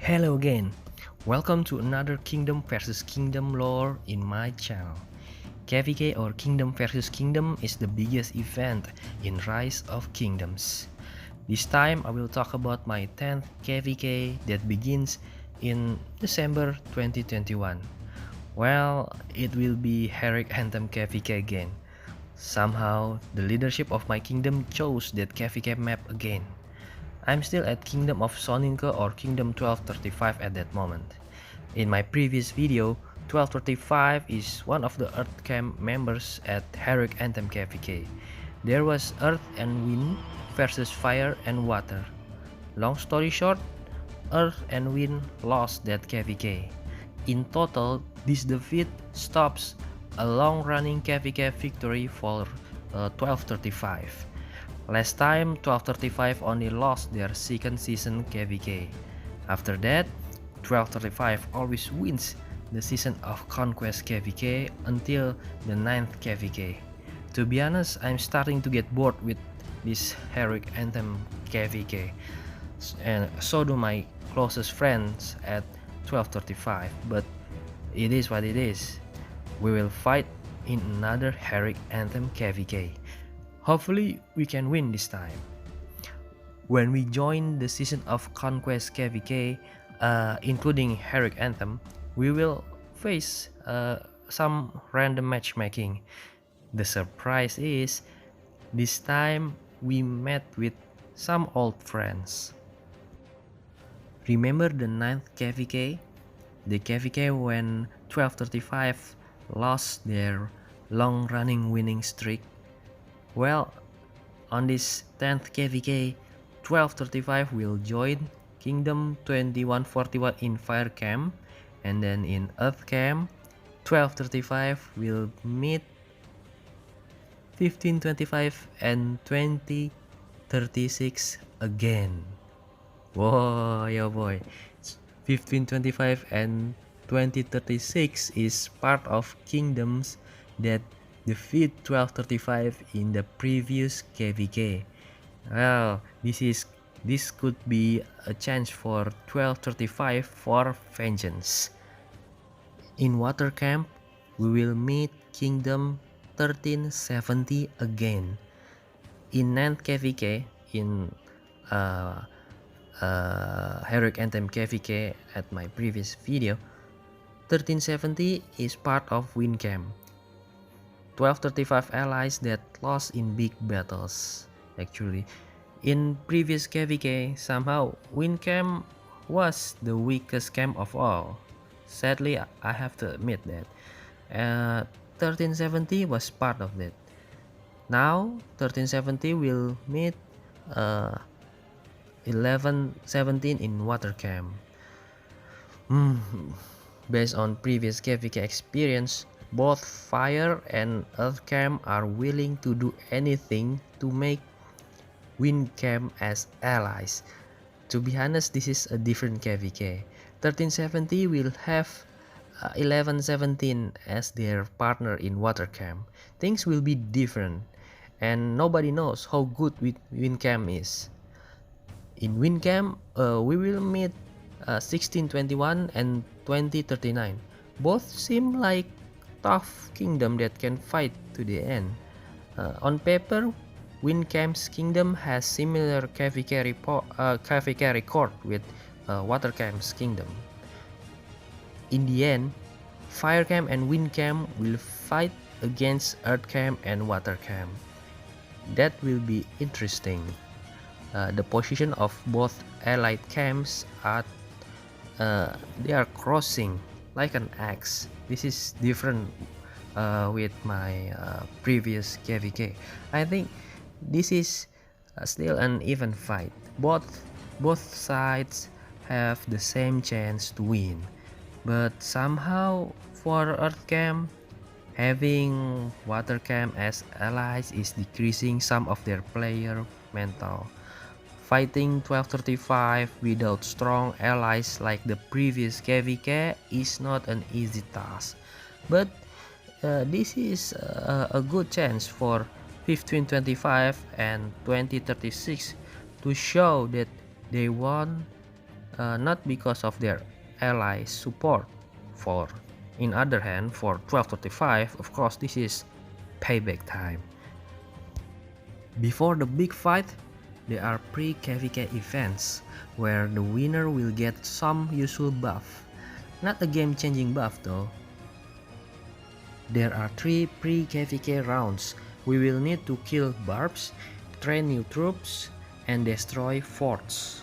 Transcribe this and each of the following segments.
Hello again, welcome to another Kingdom versus Kingdom lore in my channel. KVK or Kingdom versus Kingdom is the biggest event in Rise of Kingdoms. This time I will talk about my 10th KVK that begins in December 2021. Well, it will be Heroic Anthem KVK again. Somehow, the leadership of my kingdom chose that KVK map again. I'm still at Kingdom of Soninke or Kingdom 1235 at that moment. In my previous video, 1235 is one of the Earth Camp members at Heroic Anthem KVK. There was Earth and Wind versus Fire and Water. Long story short, Earth and Wind lost that KVK. In total, this defeat stops a long-running KVK victory for 1235. Last time, 1235 only lost their second season KVK. After that, 1235 always wins the season of Conquest KVK until the 9th KVK. To be honest, I'm starting to get bored with this Heroic Anthem KVK, and so do my closest friends at 1235, but it is what it is. We will fight in another Heroic Anthem KVK. Hopefully we can win this time. When we join the season of Conquest KVK, including Heroic Anthem, we will face some random matchmaking. The surprise is, this time we met with some old friends. Remember the 9th KVK? The KVK when 1235 lost their long-running winning streak? Well, on this 10th KVK, 1235 will join Kingdom 2141 in Fire Camp, and then in Earth Camp, 1235 will meet 1525 and 2036 again. Whoa, yo boy, 1525 and 2036 is part of kingdoms that defeat 1235 in the previous KVK. Well, this could be a chance for 1235 for vengeance. In Water Camp, we will meet Kingdom 1370 again. In 9th KVK, in Heroic Anthem KVK at my previous video, 1370 is part of Wind Camp. 1235 allies that lost in big battles. Actually, in previous KVK, somehow Wind Camp was the weakest camp of all. Sadly, I have to admit that. 1370 was part of that. Now 1370 will meet 1117 in Water Camp. Based on previous KVK experience, both Fire and Earth Camp are willing to do anything to make Wind Camp as allies. To be honest, this is a different KVK. 1370 will have 1117 as their partner in Water Camp. Things will be different, and nobody knows how good Wind Camp is. In Wind Camp, we will meet 1621 and 2039. Both seem like tough kingdom that can fight to the end. On paper, Wind Camp's kingdom has similar KVK record with Water Camp's kingdom. In the end, Fire Camp and Wind Camp will fight against Earth Camp and Water Camp. That will be interesting. The position of both allied camps are they are crossing like an X. This is different with my previous KVK. I think this is still an even fight. Both sides have the same chance to win, but somehow for Earth Camp, having Water Camp as allies is decreasing some of their player mental. Fighting 1235 without strong allies like the previous KVK is not an easy task, but this is a good chance for 1525 and 2036 to show that they won not because of their ally support. For in other hand, for 1235, of course, this is payback time. Before the big fight, there are pre-KVK events, where the winner will get some useful buff. Not a game-changing buff though. There are 3 pre-KVK rounds. We will need to kill barbs, train new troops, and destroy forts.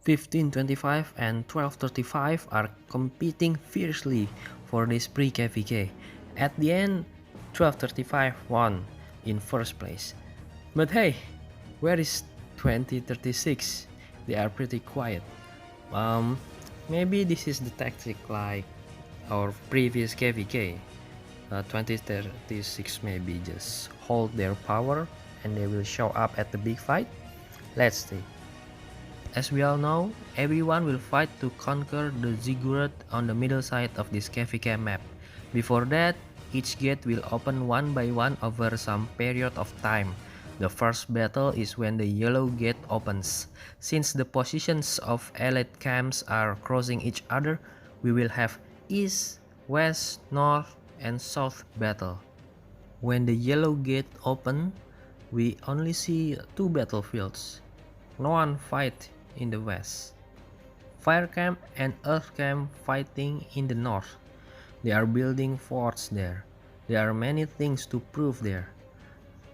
1525 and 1235 are competing fiercely for this pre-KVK. At the end, 1235 won in first place. But hey, where is 2036? They are pretty quiet. Maybe this is the tactic like our previous KVK. 2036 maybe just hold their power and they will show up at the big fight. Let's see. As we all know, everyone will fight to conquer the ziggurat on the middle side of this KVK map. Before that, each gate will open one by one over some period of time. The first battle is when the yellow gate opens. Since the positions of allied camps are crossing each other, we will have east, west, north, and south battle. When the yellow gate opens, we only see 2 battlefields. No one fight in the west. Fire camp and earth camp fighting in the north. They are building forts there. There are many things to prove there.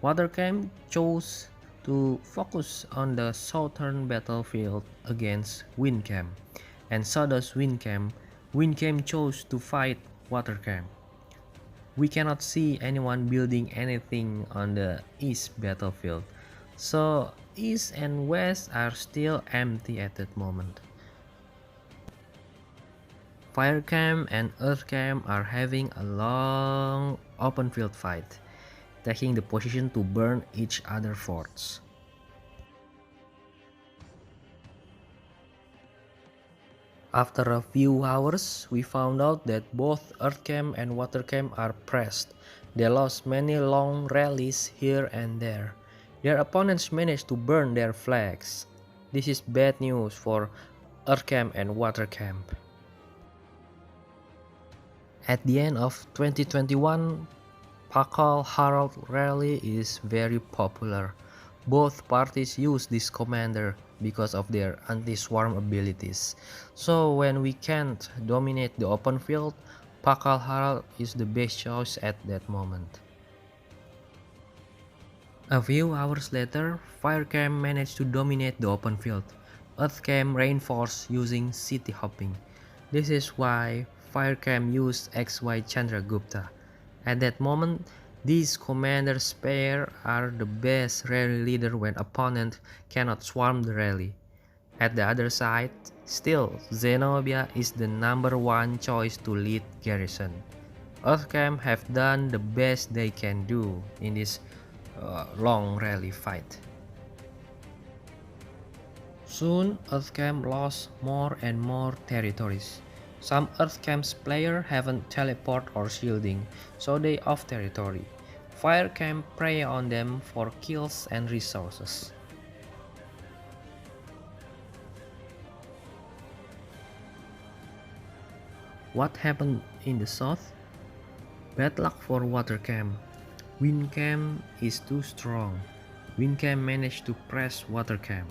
Water camp chose to focus on the southern battlefield against wind camp, and so does wind camp. Wind camp chose to fight water camp. We cannot see anyone building anything on the east battlefield, so east and west are still empty at that moment. Fire camp and earth camp are having a long open field fight, taking the position to burn each other's forts. After a few hours, we found out that both earth camp and water camp are pressed. They lost many long rallies here and there. Their opponents managed to burn their flags. This is bad news for earth camp and water camp. At the end of 2021, Pakal Harald rally is very popular. Both parties use this commander because of their anti-swarm abilities. So when we can't dominate the open field, Pakal Harald is the best choice at that moment. A few hours later, Fire Camp managed to dominate the open field. Earth Camp reinforced using city hopping. This is why Fire Camp used XY Chandragupta. At that moment, these commanders pair are the best rally leader when opponent cannot swarm the rally. At the other side, still, Zenobia is the #1 choice to lead garrison. Earthcamp have done the best they can do in this long rally fight. Soon, Earthcamp lost more and more territories. Some Earthcamp's players haven't teleport or shielding, so they off territory. Fire Camp prey on them for kills and resources. What happened in the south? Bad luck for Water Camp. Wind Camp is too strong. Wind Camp managed to press Water Camp.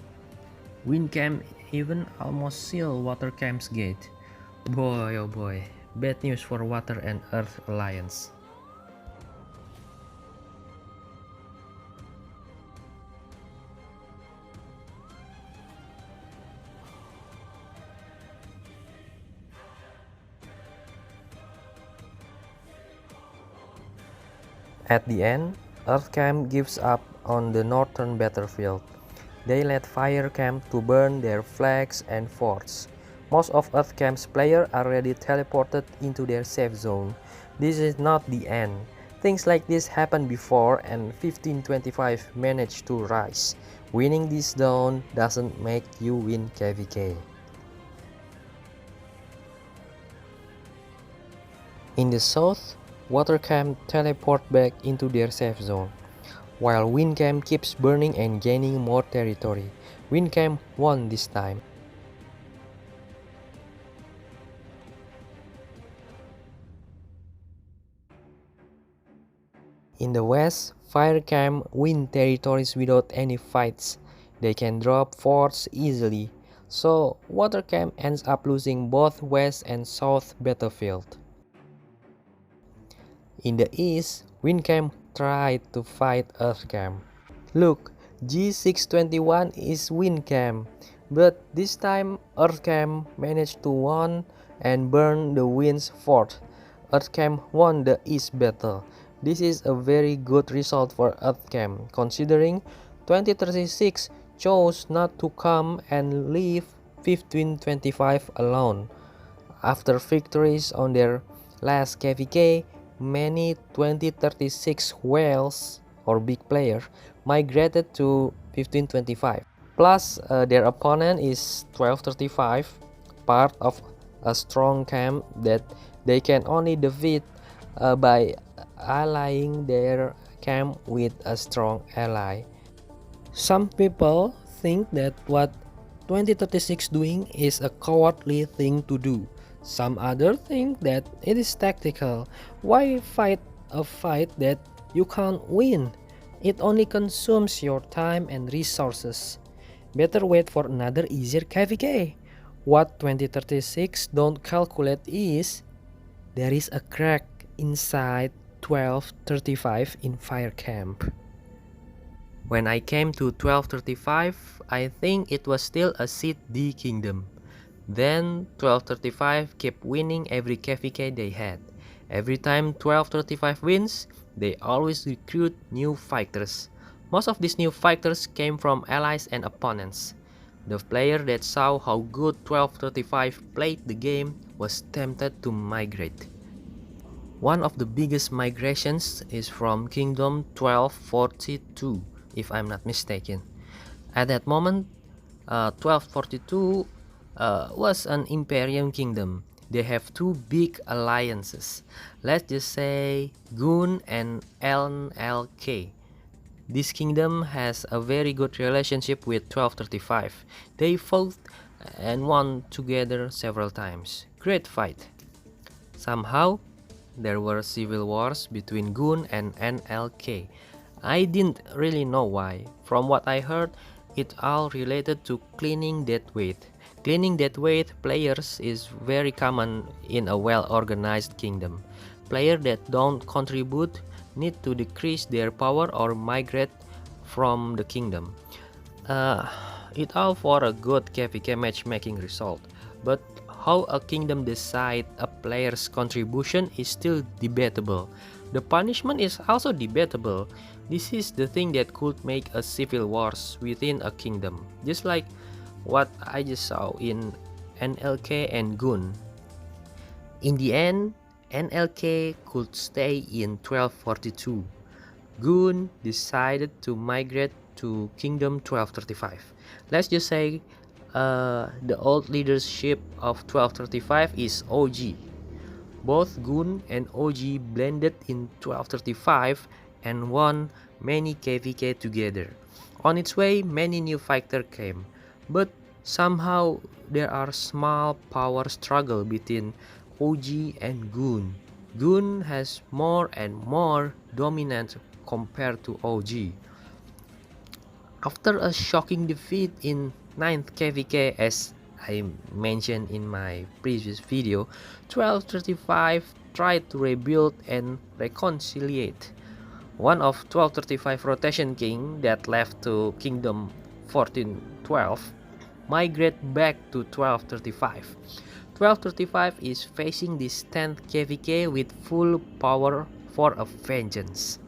Wind Camp even almost sealed Water Camp's gate. Boy oh boy, bad news for Water and Earth Alliance. At the end, Earth Camp gives up on the northern battlefield. They let Fire Camp to burn their flags and forts. Most of Earth Camp's players are already teleported into their safe zone. This is not the end. Things like this happened before and 1525 managed to rise. Winning this zone doesn't make you win KVK. In the south, Water Camp teleport back into their safe zone. while Wincam keeps burning and gaining more territory. Wincam won this time. In the west, Firecam win territories without any fights. They can drop forts easily, so Watercam ends up losing both west and south battlefield. In the east, Wincam tried to fight Earthcam. Look, G621 is Wincam, but this time Earthcam managed to win and burn the Wind's fort. Earthcam won the east battle. This is a very good result for Earthcam, considering 2036 chose not to come and leave 1525 alone. After victories on their last KVK, many 2036 whales or big players migrated to 1525. Plus, their opponent is 1235, part of a strong camp that they can only defeat by allying their camp with a strong ally. Some people think that what 2036 doing is a cowardly thing to do. Some others think that it is tactical. Why fight a fight that you can't win? It only consumes your time and resources. Better wait for another easier KVK. What 2036 don't calculate is there is a crack inside 1235 in Fire Camp. When I came to 1235, I think it was still a Seed D kingdom. Then 1235 kept winning every KVK they had. Every time 1235 wins, they always recruit new fighters. Most of these new fighters came from allies and opponents. The player that saw how good 1235 played the game was tempted to migrate. One of the biggest migrations is from Kingdom 1242, if I'm not mistaken. At that moment, 1242 was an Imperium kingdom. They have two big alliances. Let's just say Gun and NLK. This kingdom has a very good relationship with 1235. They fought and won together several times. Great fight. Somehow, there were civil wars between Gun and NLK. I didn't really know why. From what I heard, it all related to cleaning dead weight. Cleaning dead weight players is very common in a well-organized kingdom. Players that don't contribute need to decrease their power or migrate from the kingdom. It all for a good KVK matchmaking result, but how a kingdom decide a player's contribution is still debatable. The punishment is also debatable. This is the thing that could make a civil wars within a kingdom, just like what I just saw in NLK and Gun. In the end, NLK could stay in 1242. Gun decided to migrate to Kingdom 1235. Let's just say the old leadership of 1235 is OG. Both Gun and OG blended in 1235 and won many KVK together. On its way, many new fighters came, but somehow there are small power struggle between OG and Gun. Gun has more and more dominance compared to OG. After a shocking defeat in 9th KVK, as I mentioned in my previous video, 1235 tried to rebuild and reconciliate. One of 1235 rotation king that left to Kingdom 1412 migrate back to 1235. 1235 is facing this 10th KVK with full power for a vengeance.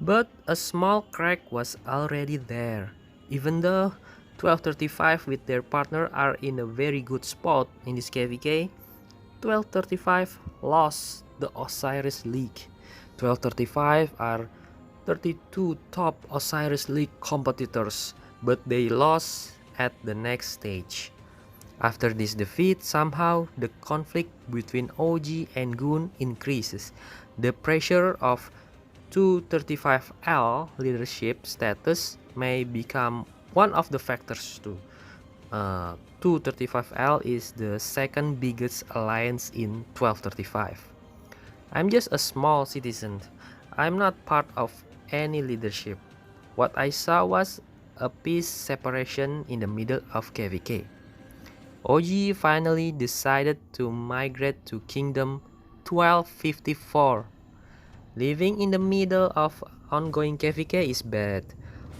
But a small crack was already there. Even though 1235 with their partner are in a very good spot in this KVK, 1235 lost the Osiris League. 1235 are 32 top Osiris League competitors, but they lost at the next stage. After this defeat, somehow the conflict between OG and Gun increases. The pressure of 235L leadership status may become one of the factors too. 235L is the second biggest alliance in 1235. I'm just a small citizen. I'm not part of any leadership. What I saw was a peace separation in the middle of KVK. OG finally decided to migrate to Kingdom 1254. Living in the middle of ongoing KVK is bad.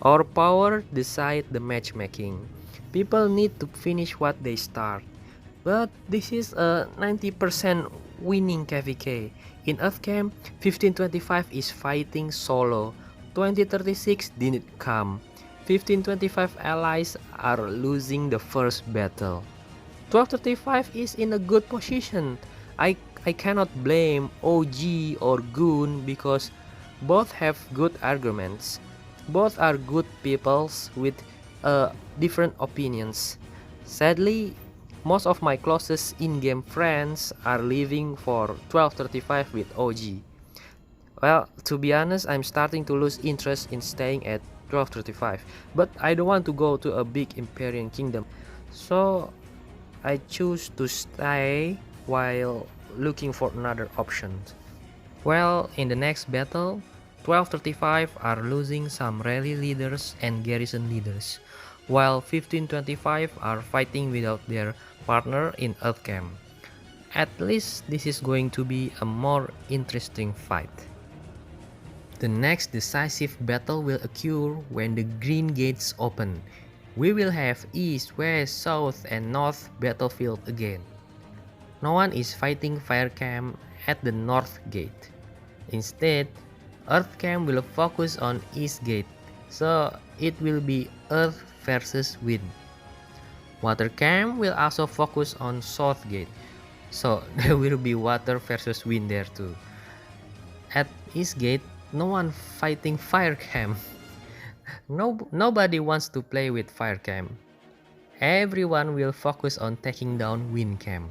Our power decide the matchmaking. People need to finish what they start. But this is a 90% winning KVK. In Earthcam, 1525 is fighting solo. 2036 didn't come. 1525 allies are losing the first battle. 1235 is in a good position. I cannot blame OG or Goon because both have good arguments. Both are good peoples with different opinions. Sadly, most of my closest in-game friends are leaving for 1235 with OG. Well, to be honest, I'm starting to lose interest in staying at 1235, but I don't want to go to a big Imperial kingdom. So I choose to stay while looking for another option. Well, in the next battle, 1235 are losing some rally leaders and garrison leaders, while 1525 are fighting without their partner in Earthcam. At least this is going to be a more interesting fight. The next decisive battle will occur when the green gates open. We will have east, west, south and north battlefield again. No one is fighting Firecam at the north gate. Instead, Earthcam will focus on east gate, so it will be Earth versus Wind. Watercam will also focus on south gate, so there will be water versus wind there too. At east gate, no one fighting Firecam. Nobody wants to play with Firecam. Everyone will focus on taking down Windcam.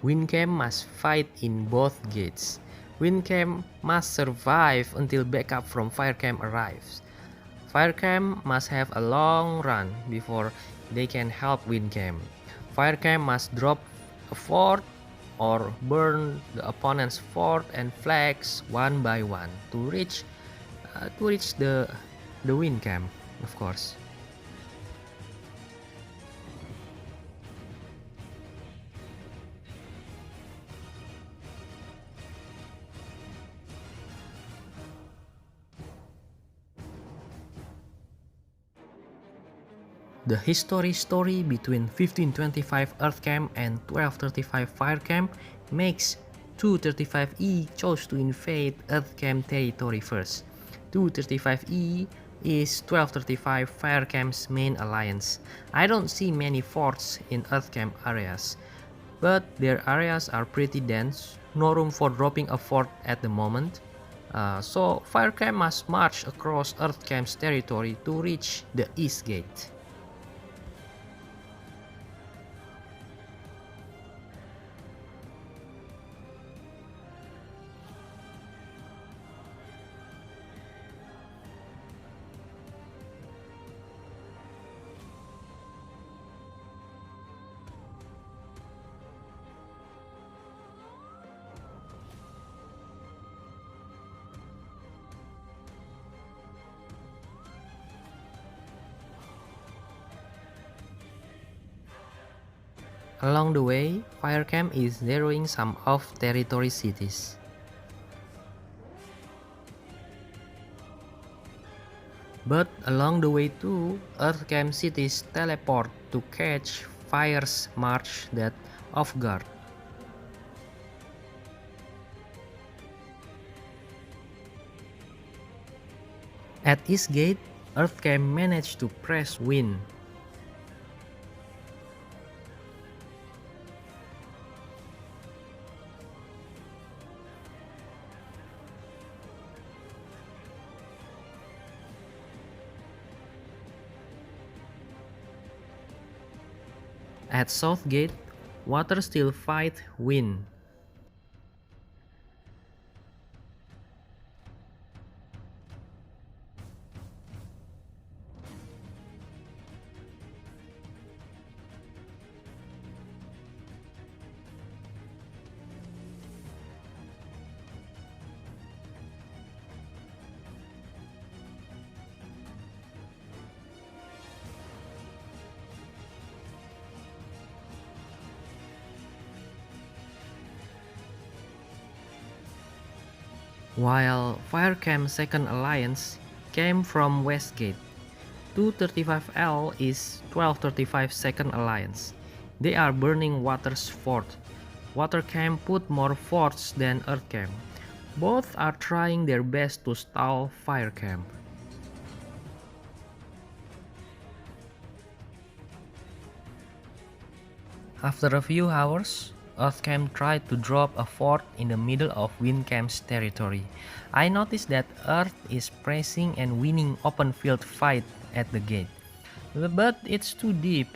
Windcam must fight in both gates. Windcam must survive until backup from Firecam arrives. Firecam must have a long run before they can help Windcam. Firecam must drop a fort or burn the opponent's fort and flags one by one to reach the Windcam, of course. The history story between 1525 Earthcam and 1235 Firecam makes 235E chose to invade Earthcam territory first. 235E is 1235 Firecam's main alliance. I don't see many forts in Earthcam areas, but their areas are pretty dense, no room for dropping a fort at the moment. So Firecam must march across Earthcam's territory to reach the east gate. Along the way, Firecam is zeroing some off-territory cities. But along the way too, Earthcam cities teleport to catch Fire's march that off guard. At Eastgate, Earthcam managed to press Wind. At Southgate, Water still fight Wind. while Firecam Second Alliance came from Westgate. 235L is 1235 Second Alliance. They are burning Water's fort. Watercam put more forts than Earthcam. Both are trying their best to stall Firecam. After a few hours, Earthcam tried to drop a fort in the middle of Windcam's territory. I noticed that Earth is pressing and winning open field fight at the gate. But it's too deep,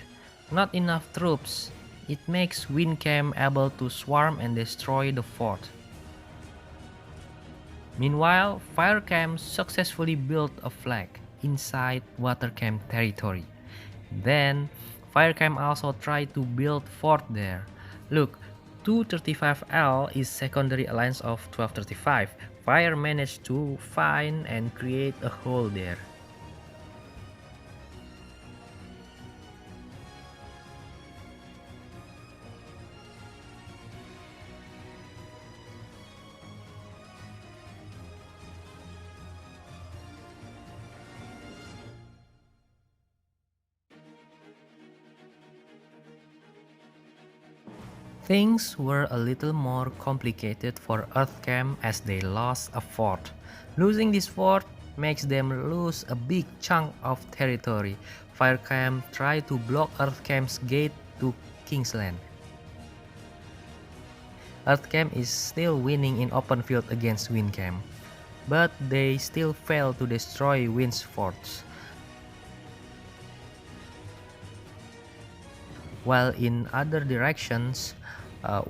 not enough troops. It makes Windcam able to swarm and destroy the fort. Meanwhile, Firecam successfully built a flag inside Watercam territory. Then, Firecam also tried to build fort there. Look, 235L is secondary alliance of 1235. Fire managed to find and create a hole there. Things were a little more complicated for Earthcam as they lost a fort. Losing this fort makes them lose a big chunk of territory. Firecam tried to block Earthcam's gate to Kingsland. Earthcam is still winning in open field against Windcam, but they still fail to destroy Wind's forts. While in other directions,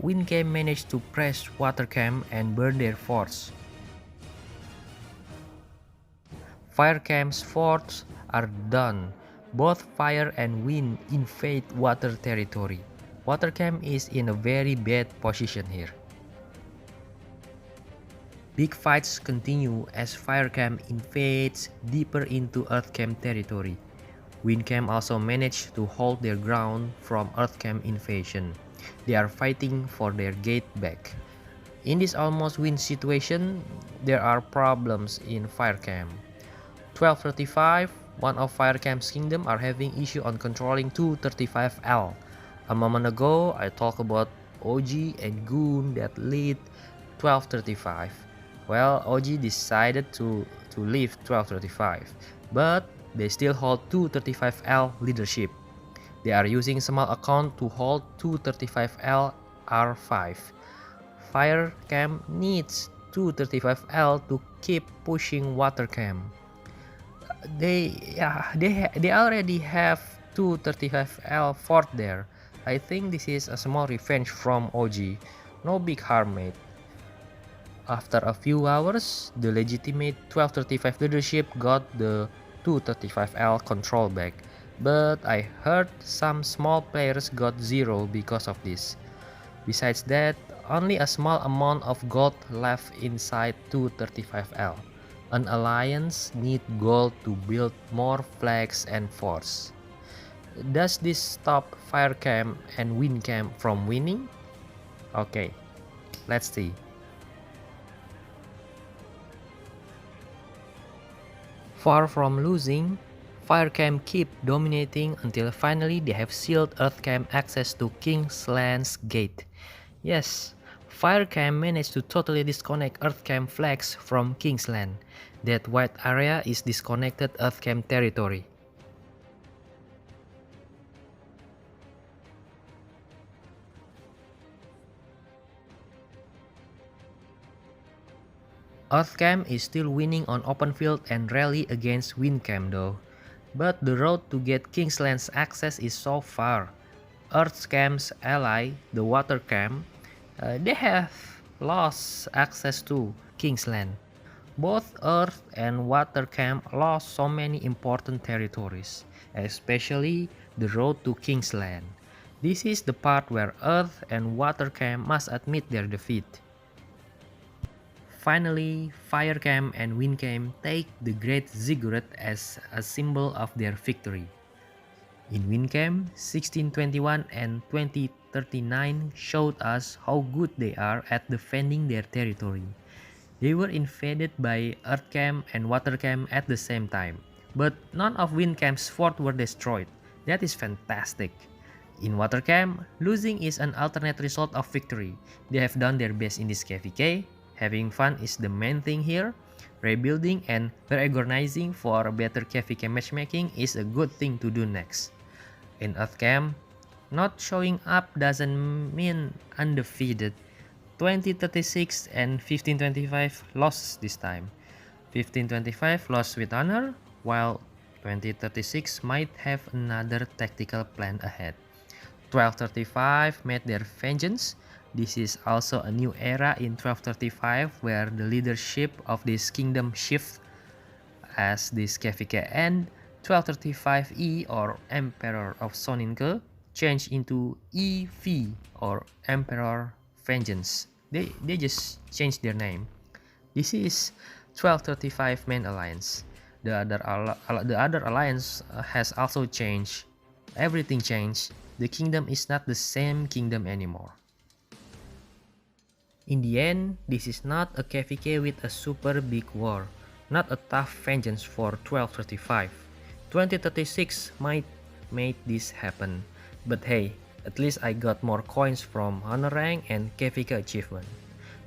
Windcam managed to press Watercam and burn their forts. Firecam's forts are done. Both fire and wind invade water territory. Watercam is in a very bad position here. Big fights continue as Firecam invades deeper into Earthcam territory. Windcam also managed to hold their ground from Earthcam invasion. They are fighting for their gate back. In this almost win situation, there are problems in Firecam. 1235, one of Firecam's kingdom, are having issue on controlling 235L. A moment ago, I talked about OG and Goon that lead 1235. Well, OG decided to leave 1235, but they still hold 235L leadership. They are using small account to hold 235L R5. Firecam needs 235L to keep pushing Watercam. They already have 235L fort there. I think this is a small revenge from OG. No big harm made. After a few hours, the legitimate 1235 leadership got the 235L control back. But I heard some small players got zero because of this. Besides that, only a small amount of gold left inside 235L. An alliance needs gold to build more flags and forts. Does this stop Firecam and Windcam from winning? Okay, let's see. Far from losing, Firecam keep dominating until finally they have sealed Earthcam access to Kingsland's gate. Yes, Firecam managed to totally disconnect Earthcam flags from Kingsland. That white area is disconnected Earthcam territory. Earthcam is still winning on open field and rally against Windcam though. But the road to get Kingsland's access is so far. Earthcam's ally, the Watercam, they have lost access to Kingsland. Both Earth and Watercam lost so many important territories, especially the road to Kingsland. This is the part where Earth and Watercam must admit their defeat. Finally, Firecam and Windcam take the Great Ziggurat as a symbol of their victory. In Windcam, 1621 and 2039 showed us how good they are at defending their territory. They were invaded by Earth Camp and Water Camp at the same time, but none of Wind Camp's forts were destroyed. That is fantastic. In Water Camp, losing is an alternate result of victory. They have done their best in this KVK. Having fun is the main thing here. Rebuilding and reorganizing for better KVK matchmaking is a good thing to do next. In Earth Camp, not showing up doesn't mean undefeated. 2036 and 1525 lost this time. 1525 lost with honor, while 2036 might have another tactical plan ahead. 1235 made their vengeance. This is also a new era in 1235 where the leadership of this kingdom shifts as this KVK end. 1235E or Emperor of Soninke changed into EV or Emperor Vengeance. They just changed their name. This is 1235 main alliance. The other alliance has also changed. Everything changed. The kingdom is not the same kingdom anymore. In the end, this is not a KVK with a super big war, not a tough vengeance for 1235. 2036 might make this happen, but hey, at least I got more coins from honor rank and KVK achievement.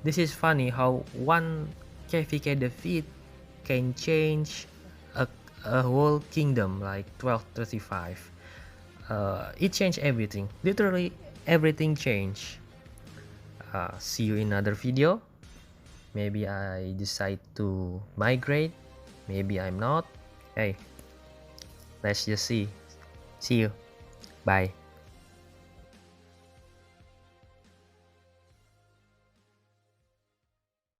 This is funny how one KVK defeat can change a whole kingdom like 1235. It changed everything, literally everything changed. See you in another video. Maybe I decide to migrate, maybe I'm not. Hey, let's just see. See you. Bye.